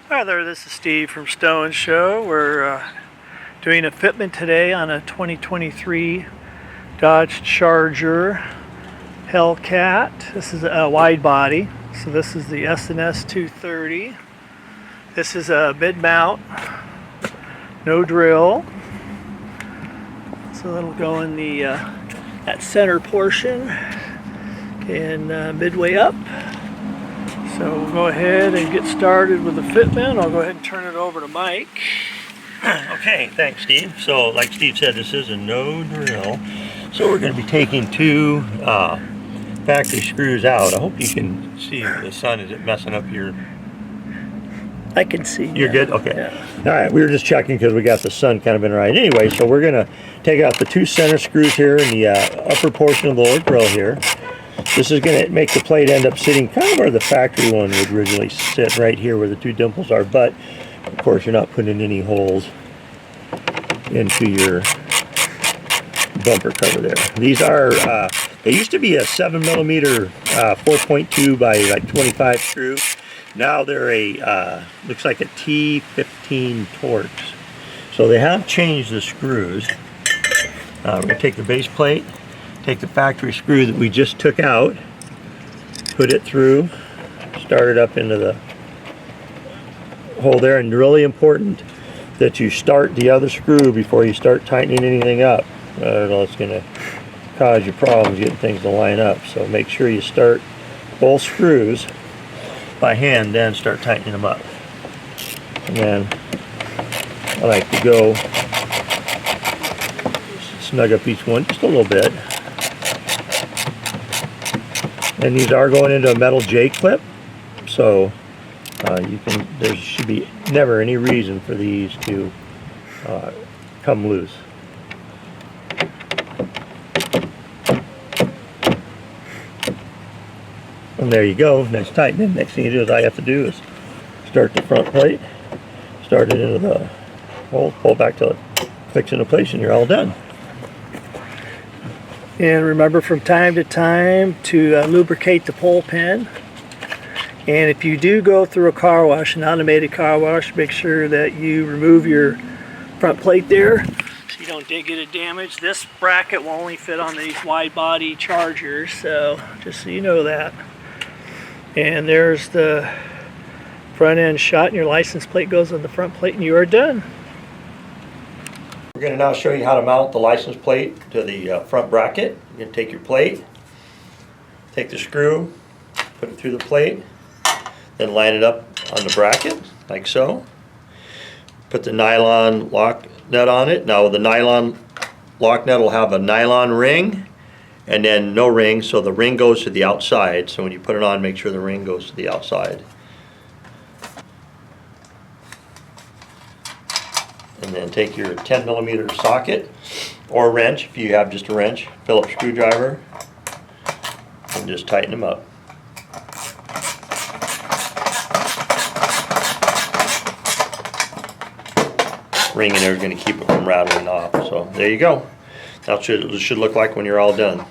Hi there, this is Steve from STO N SHO. We're doing a fitment today on a 2023 Dodge Charger Hellcat. This is a wide body, so this is the S&S 230. This is a mid-mount, no drill. So that'll go in the that center portion and midway up. So we'll go ahead and get started with the fitment. I'll go ahead and turn it over to Mike. Okay, thanks Steve. So like Steve said, this is a no drill. So we're going to be taking two factory screws out. I hope you can see the sun. Is it messing up your... I can see. You're good? Okay. Yeah. All right, we were just checking because we got the sun kind of in right. Anyway, so we're going to take out the two center screws here in the upper portion of the lower grill here. This is going to make the plate end up sitting kind of where the factory one would originally sit, right here where the two dimples are, but of course you're not putting any holes into your bumper cover there. These are, they used to be a 7mm 4.2 by like 25 screw. Now they're a, looks like a T15 Torx. So they have changed the screws. We're going to take the base plate, take the factory screw that we just took out, put it through, start it up into the hole there, and really important that you start the other screw before you start tightening anything up. It's going to cause you problems getting things to line up. So make sure you start both screws by hand, then start tightening them up. And then I like to go snug up each one just a little bit. And these are going into a metal J clip, so there should be never any reason for these to come loose. And there you go, nice tightening. Next thing you do is I have to do is start the front plate, start it into the hole, pull back till it clicks into place, and you're all done. And remember from time to time to lubricate the pole pin. And if you do go through a car wash, an automated car wash, make sure that you remove your front plate there so you don't get it damaged. This bracket will only fit on these wide body Chargers, so just so you know that. And there's the front end shot, and your license plate goes on the front plate, and you are done. We're going to now show you how to mount the license plate to the front bracket. You're going to take your plate, take the screw, put it through the plate, then line it up on the bracket like so. Put the nylon lock nut on it. Now the nylon lock nut will have a nylon ring and then no ring, so the ring goes to the outside. So when you put it on, make sure the ring goes to the outside. And then take your 10mm socket or wrench, if you have just a wrench, Phillips screwdriver, and just tighten them up. Ring in there is going to keep it from rattling off. So there you go. That's what it should look like when you're all done.